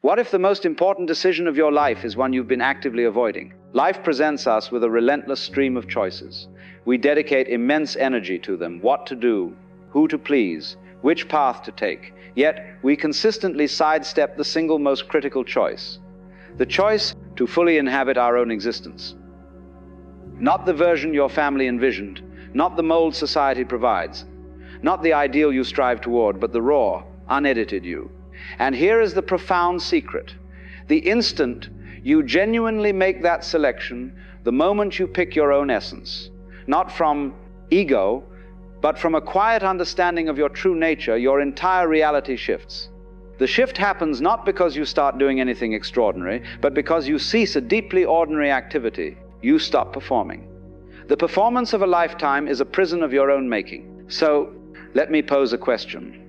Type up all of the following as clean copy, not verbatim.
What if the most important decision of your life is one you've been actively avoiding? Life presents us with a relentless stream of choices. We dedicate immense energy to them: what to do, who to please, which path to take. Yet, we consistently sidestep the single most critical choice: the choice to fully inhabit our own existence. Not the version your family envisioned, not the mold society provides, not the ideal you strive toward, but the raw, unedited you. And here is the profound secret: the instant you genuinely make that selection, the moment you pick your own essence, not from ego, but from a quiet understanding of your true nature, your entire reality shifts. The shift happens not because you start doing anything extraordinary, but because you cease a deeply ordinary activity. You stop performing. The performance of a lifetime is a prison of your own making. So, let me pose a question.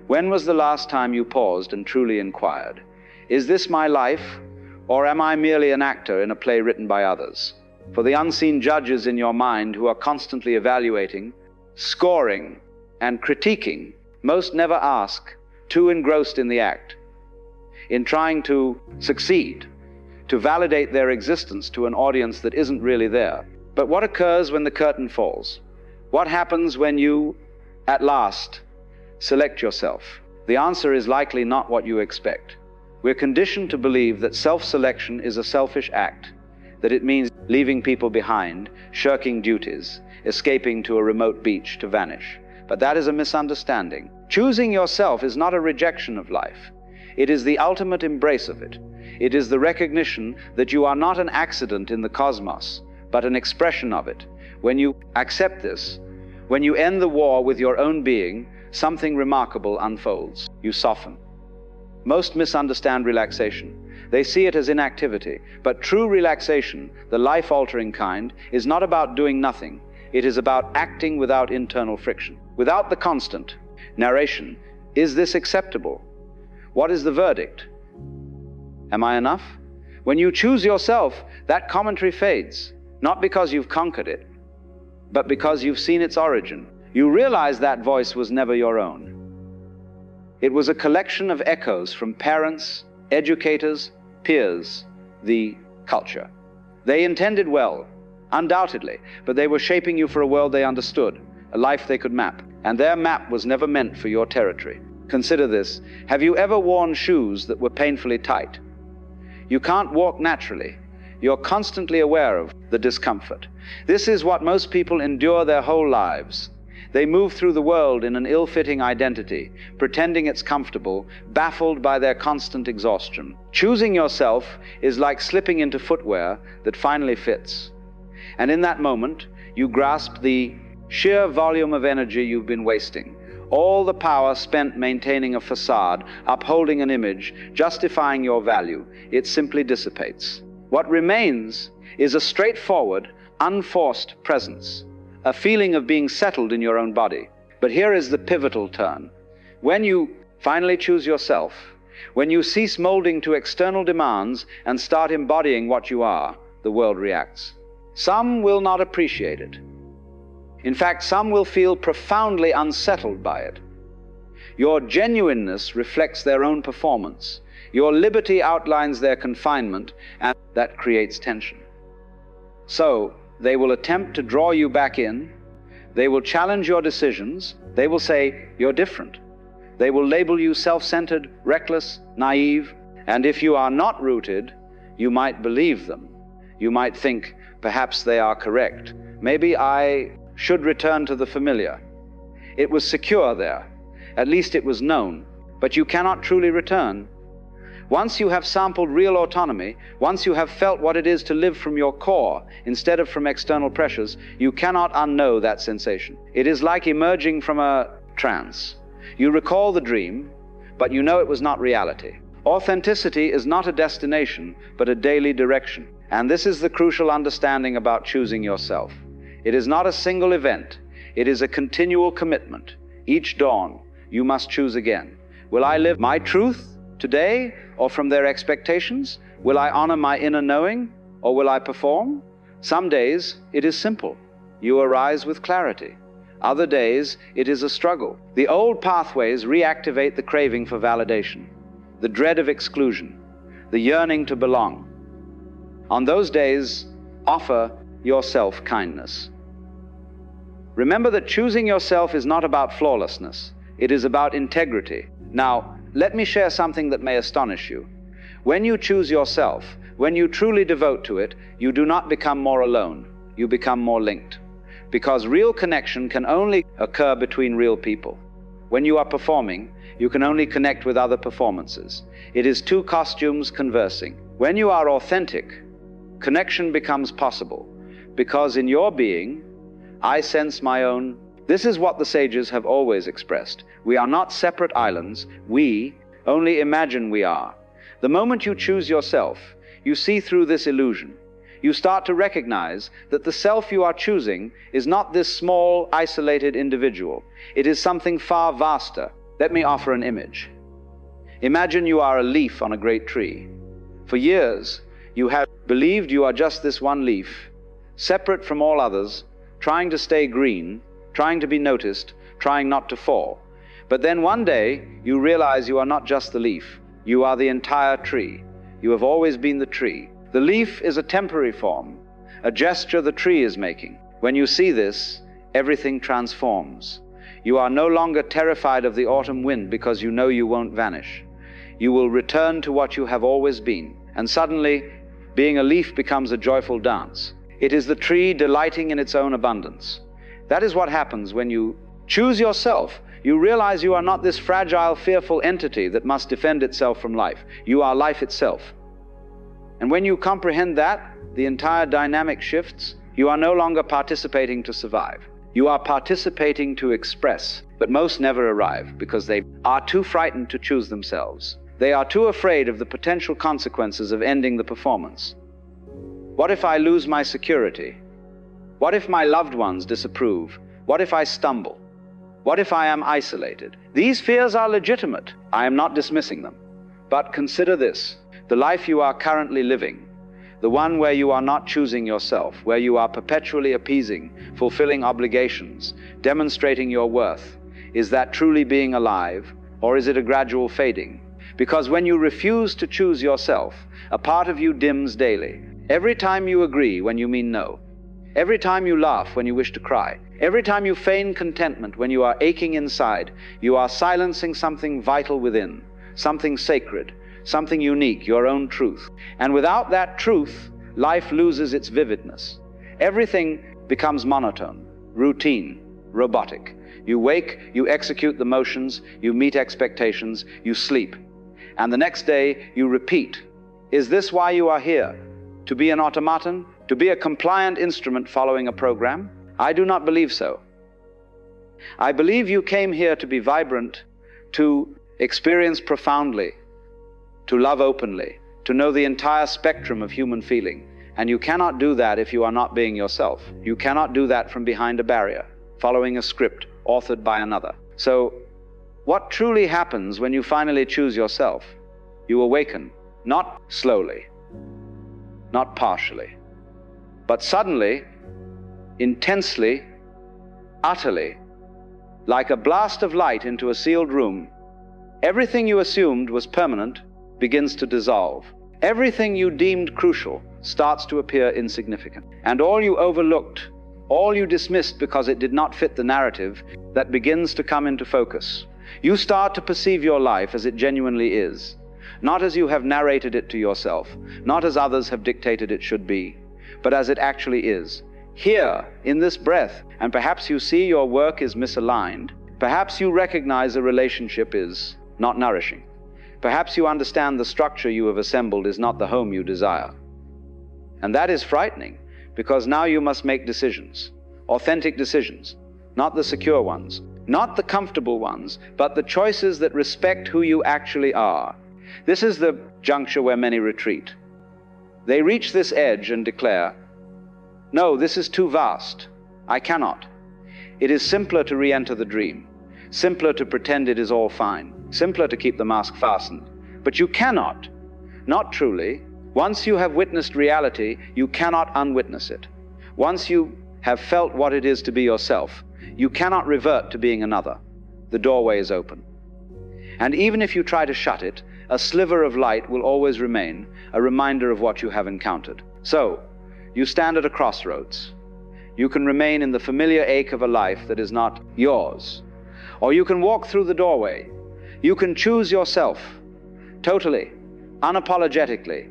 When was the last time you paused and truly inquired, is this my life, or am I merely an actor in a play written by others? For the unseen judges in your mind who are constantly evaluating, scoring, and critiquing, most never ask, too engrossed in the act, in trying to succeed, to validate their existence to an audience that isn't really there. But what occurs when the curtain falls? What happens when you, at last, select yourself? The answer is likely not what you expect. We're conditioned to believe that self-selection is a selfish act, that it means leaving people behind, shirking duties, escaping to a remote beach to vanish. But that is a misunderstanding. Choosing yourself is not a rejection of life. It is the ultimate embrace of it. It is the recognition that you are not an accident in the cosmos, but an expression of it. When you accept this, when you end the war with your own being, something remarkable unfolds. You soften. Most misunderstand relaxation. They see it as inactivity. But true relaxation, the life-altering kind, is not about doing nothing. It is about acting without internal friction, without the constant narration. Is this acceptable? What is the verdict? Am I enough? When you choose yourself, that commentary fades, not because you've conquered it, but because you've seen its origin. You realize that voice was never your own. It was a collection of echoes from parents, educators, peers, the culture. They intended well, undoubtedly, but they were shaping you for a world they understood, a life they could map. And their map was never meant for your territory. Consider this. Have you ever worn shoes that were painfully tight? You can't walk naturally. You're constantly aware of the discomfort. This is what most people endure their whole lives. They move through the world in an ill-fitting identity, pretending it's comfortable, baffled by their constant exhaustion. Choosing yourself is like slipping into footwear that finally fits. And in that moment, you grasp the sheer volume of energy you've been wasting. All the power spent maintaining a facade, upholding an image, justifying your value, it simply dissipates. What remains is a straightforward, unforced presence, a feeling of being settled in your own body. But here is the pivotal turn. When you finally choose yourself, when you cease molding to external demands and start embodying what you are, the world reacts. Some will not appreciate it. In fact, some will feel profoundly unsettled by it. Your genuineness reflects their own performance. Your liberty outlines their confinement, and that creates tension. So, they will attempt to draw you back in. They will challenge your decisions. They will say, you're different. They will label you self-centered, reckless, naive. And if you are not rooted, you might believe them. You might think, perhaps they are correct. Maybe I should return to the familiar. It was secure there. At least it was known. But you cannot truly return. Once you have sampled real autonomy, once you have felt what it is to live from your core instead of from external pressures, you cannot unknow that sensation. It is like emerging from a trance. You recall the dream, but you know it was not reality. Authenticity is not a destination, but a daily direction. And this is the crucial understanding about choosing yourself. It is not a single event. It is a continual commitment. Each dawn, you must choose again. Will I live my truth today, or from their expectations? Will I honor my inner knowing, or will I perform? Some days, it is simple. You arise with clarity. Other days, it is a struggle. The old pathways reactivate the craving for validation, the dread of exclusion, the yearning to belong. On those days, offer yourself kindness. Remember that choosing yourself is not about flawlessness. It is about integrity. Now, let me share something that may astonish you. When you choose yourself, when you truly devote to it, you do not become more alone. You become more linked. Because real connection can only occur between real people. When you are performing, you can only connect with other performances. It is two costumes conversing. When you are authentic, connection becomes possible. Because in your being, I sense my own. This is what the sages have always expressed. We are not separate islands. We only imagine we are. The moment you choose yourself, you see through this illusion. You start to recognize that the self you are choosing is not this small, isolated individual. It is something far vaster. Let me offer an image. Imagine you are a leaf on a great tree. For years, you have believed you are just this one leaf, separate from all others, trying to stay green, trying to be noticed, trying not to fall. But then one day, you realize you are not just the leaf. You are the entire tree. You have always been the tree. The leaf is a temporary form, a gesture the tree is making. When you see this, everything transforms. You are no longer terrified of the autumn wind because you know you won't vanish. You will return to what you have always been. And suddenly, being a leaf becomes a joyful dance. It is the tree delighting in its own abundance. That is what happens when you choose yourself. You realize you are not this fragile, fearful entity that must defend itself from life. You are life itself. And when you comprehend that, the entire dynamic shifts. You are no longer participating to survive. You are participating to express, but most never arrive because they are too frightened to choose themselves. They are too afraid of the potential consequences of ending the performance. What if I lose my security? What if my loved ones disapprove? What if I stumble? What if I am isolated? These fears are legitimate. I am not dismissing them. But consider this. The life you are currently living, the one where you are not choosing yourself, where you are perpetually appeasing, fulfilling obligations, demonstrating your worth, is that truly being alive, or is it a gradual fading? Because when you refuse to choose yourself, a part of you dims daily. Every time you agree when you mean no. Every time you laugh when you wish to cry. Every time you feign contentment when you are aching inside, you are silencing something vital within, something sacred, something unique, your own truth. And without that truth, life loses its vividness. Everything becomes monotone, routine, robotic. You wake, you execute the motions, you meet expectations, you sleep. And the next day, you repeat. Is this why you are here? To be an automaton? To be a compliant instrument following a program? I do not believe so. I believe you came here to be vibrant, to experience profoundly, to love openly, to know the entire spectrum of human feeling. And you cannot do that if you are not being yourself. You cannot do that from behind a barrier, following a script authored by another. So, what truly happens when you finally choose yourself? You awaken, not slowly, not partially, but suddenly, intensely, utterly, like a blast of light into a sealed room. Everything you assumed was permanent begins to dissolve. Everything you deemed crucial starts to appear insignificant. And all you overlooked, all you dismissed because it did not fit the narrative, that begins to come into focus. You start to perceive your life as it genuinely is, not as you have narrated it to yourself, not as others have dictated it should be, but as it actually is. Here, in this breath, and perhaps you see your work is misaligned. Perhaps you recognize a relationship is not nourishing. Perhaps you understand the structure you have assembled is not the home you desire. And that is frightening, because now you must make decisions, authentic decisions, not the secure ones, not the comfortable ones, but the choices that respect who you actually are. This is the juncture where many retreat. They reach this edge and declare, no, this is too vast. I cannot. It is simpler to re-enter the dream, simpler to pretend it is all fine, simpler to keep the mask fastened. But you cannot, not truly. Once you have witnessed reality, you cannot unwitness it. Once you have felt what it is to be yourself, you cannot revert to being another. The doorway is open. And even if you try to shut it, a sliver of light will always remain, a reminder of what you have encountered. So, you stand at a crossroads. You can remain in the familiar ache of a life that is not yours. Or you can walk through the doorway. You can choose yourself, totally, unapologetically.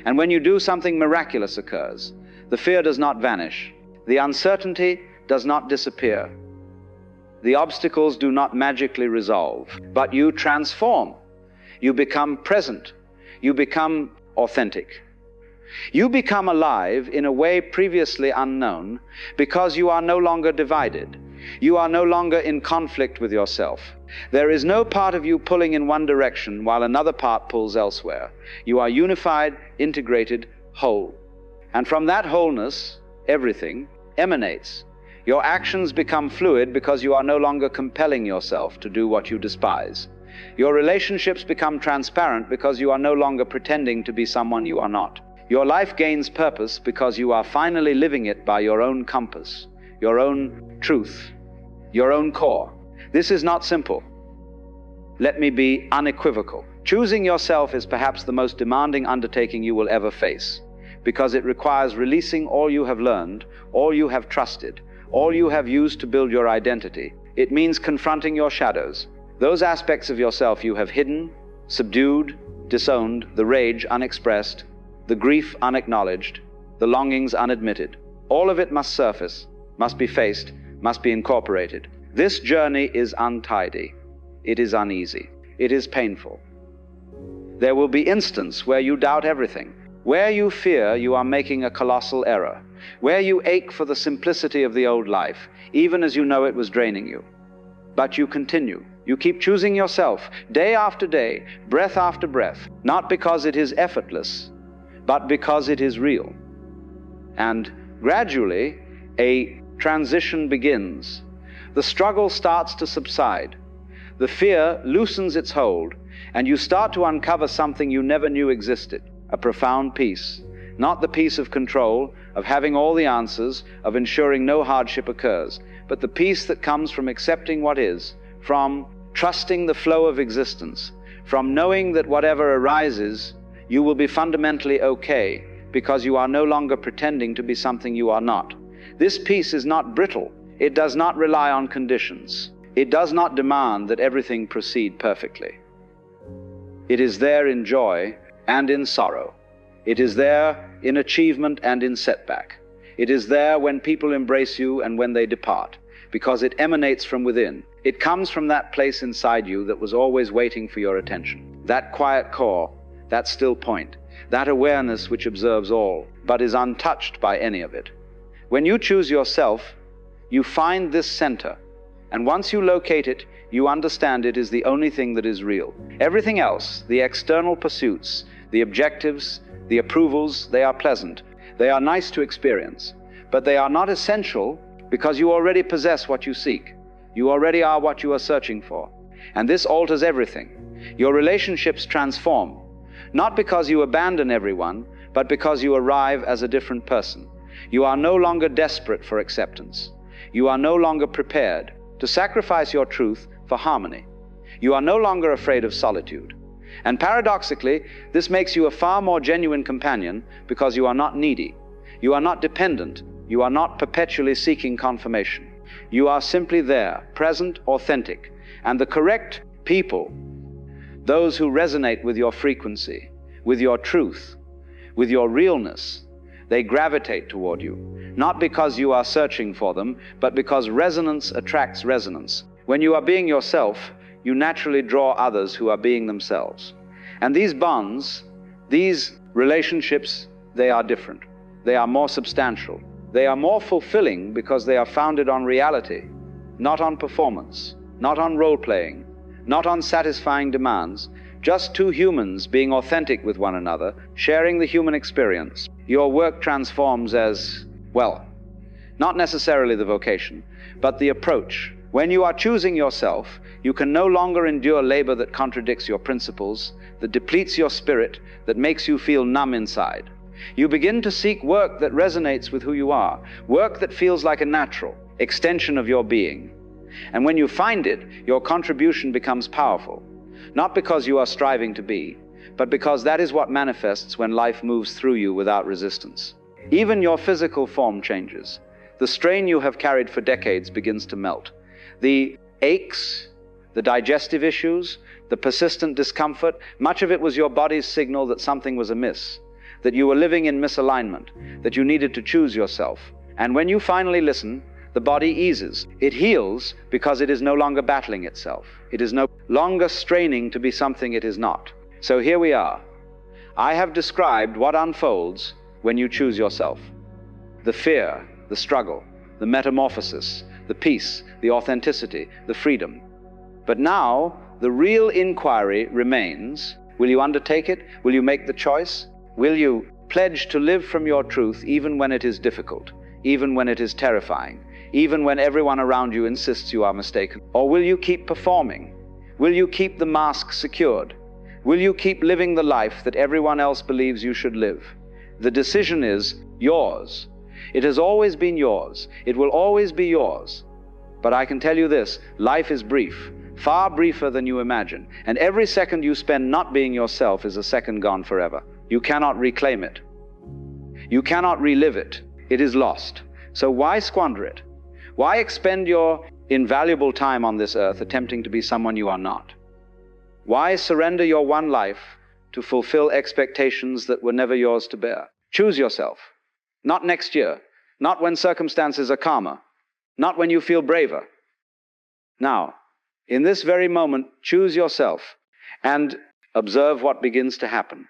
And when you do, something miraculous occurs. The fear does not vanish. The uncertainty does not disappear. The obstacles do not magically resolve, but you transform. You become present. You become authentic. You become alive in a way previously unknown because you are no longer divided. You are no longer in conflict with yourself. There is no part of you pulling in one direction while another part pulls elsewhere. You are unified, integrated, whole. And from that wholeness, everything emanates. Your actions become fluid because you are no longer compelling yourself to do what you despise. Your relationships become transparent because you are no longer pretending to be someone you are not. Your life gains purpose because you are finally living it by your own compass, your own truth, your own core. This is not simple. Let me be unequivocal. Choosing yourself is perhaps the most demanding undertaking you will ever face, because it requires releasing all you have learned, all you have trusted, all you have used to build your identity. It means confronting your shadows, those aspects of yourself you have hidden, subdued, disowned, the rage unexpressed, the grief unacknowledged, the longings unadmitted. All of it must surface, must be faced, must be incorporated. This journey is untidy. It is uneasy. It is painful. There will be instances where you doubt everything, where you fear you are making a colossal error, where you ache for the simplicity of the old life, even as you know it was draining you. But you continue. You keep choosing yourself, day after day, breath after breath, not because it is effortless, but because it is real. And gradually, a transition begins. The struggle starts to subside. The fear loosens its hold, and you start to uncover something you never knew existed, a profound peace. Not the peace of control, of having all the answers, of ensuring no hardship occurs, but the peace that comes from accepting what is, from trusting the flow of existence, from knowing that whatever arises, you will be fundamentally okay, because you are no longer pretending to be something you are not. This peace is not brittle. It does not rely on conditions. It does not demand that everything proceed perfectly. It is there in joy and in sorrow. It is there in achievement and in setback. It is there when people embrace you and when they depart, because it emanates from within. It comes from that place inside you that was always waiting for your attention. That quiet core, that still point, that awareness which observes all, but is untouched by any of it. When you choose yourself, you find this center, and once you locate it, you understand it is the only thing that is real. Everything else, the external pursuits, the objectives, the approvals, they are pleasant. They are nice to experience, but they are not essential because you already possess what you seek. You already are what you are searching for. And this alters everything. Your relationships transform, not because you abandon everyone, but because you arrive as a different person. You are no longer desperate for acceptance. You are no longer prepared to sacrifice your truth for harmony. You are no longer afraid of solitude. And paradoxically, this makes you a far more genuine companion because you are not needy. You are not dependent. You are not perpetually seeking confirmation. You are simply there, present, authentic, and the correct people, those who resonate with your frequency, with your truth, with your realness, they gravitate toward you, not because you are searching for them, but because resonance attracts resonance. When you are being yourself, you naturally draw others who are being themselves. And these bonds, these relationships, they are different. They are more substantial. They are more fulfilling because they are founded on reality, not on performance, not on role-playing, not on satisfying demands, just two humans being authentic with one another, sharing the human experience. Your work transforms as, well, not necessarily the vocation, but the approach. When you are choosing yourself, you can no longer endure labor that contradicts your principles, that depletes your spirit, that makes you feel numb inside. You begin to seek work that resonates with who you are, work that feels like a natural extension of your being. And when you find it, your contribution becomes powerful. not because you are striving to be, but because that is what manifests when life moves through you without resistance. Even your physical form changes. The strain you have carried for decades begins to melt. The aches, the digestive issues, the persistent discomfort, much of it was your body's signal that something was amiss, that you were living in misalignment, that you needed to choose yourself. And when you finally listen, the body eases. It heals because it is no longer battling itself. It is no longer straining to be something it is not. So here we are. I have described what unfolds when you choose yourself. The fear, the struggle, the metamorphosis, the peace, the authenticity, the freedom. But now, the real inquiry remains. Will you undertake it? Will you make the choice? Will you pledge to live from your truth even when it is difficult, even when it is terrifying, even when everyone around you insists you are mistaken? Or will you keep performing? Will you keep the mask secured? Will you keep living the life that everyone else believes you should live? The decision is yours. It has always been yours. It will always be yours. But I can tell you this, life is brief, far briefer than you imagine, and every second you spend not being yourself is a second gone forever. You cannot reclaim it. You cannot relive it. It is lost. So why squander it? Why expend your invaluable time on this earth attempting to be someone you are not? Why surrender your one life to fulfill expectations that were never yours to bear? Choose yourself. Not next year. Not when circumstances are calmer. Not when you feel braver. Now, in this very moment, choose yourself and observe what begins to happen.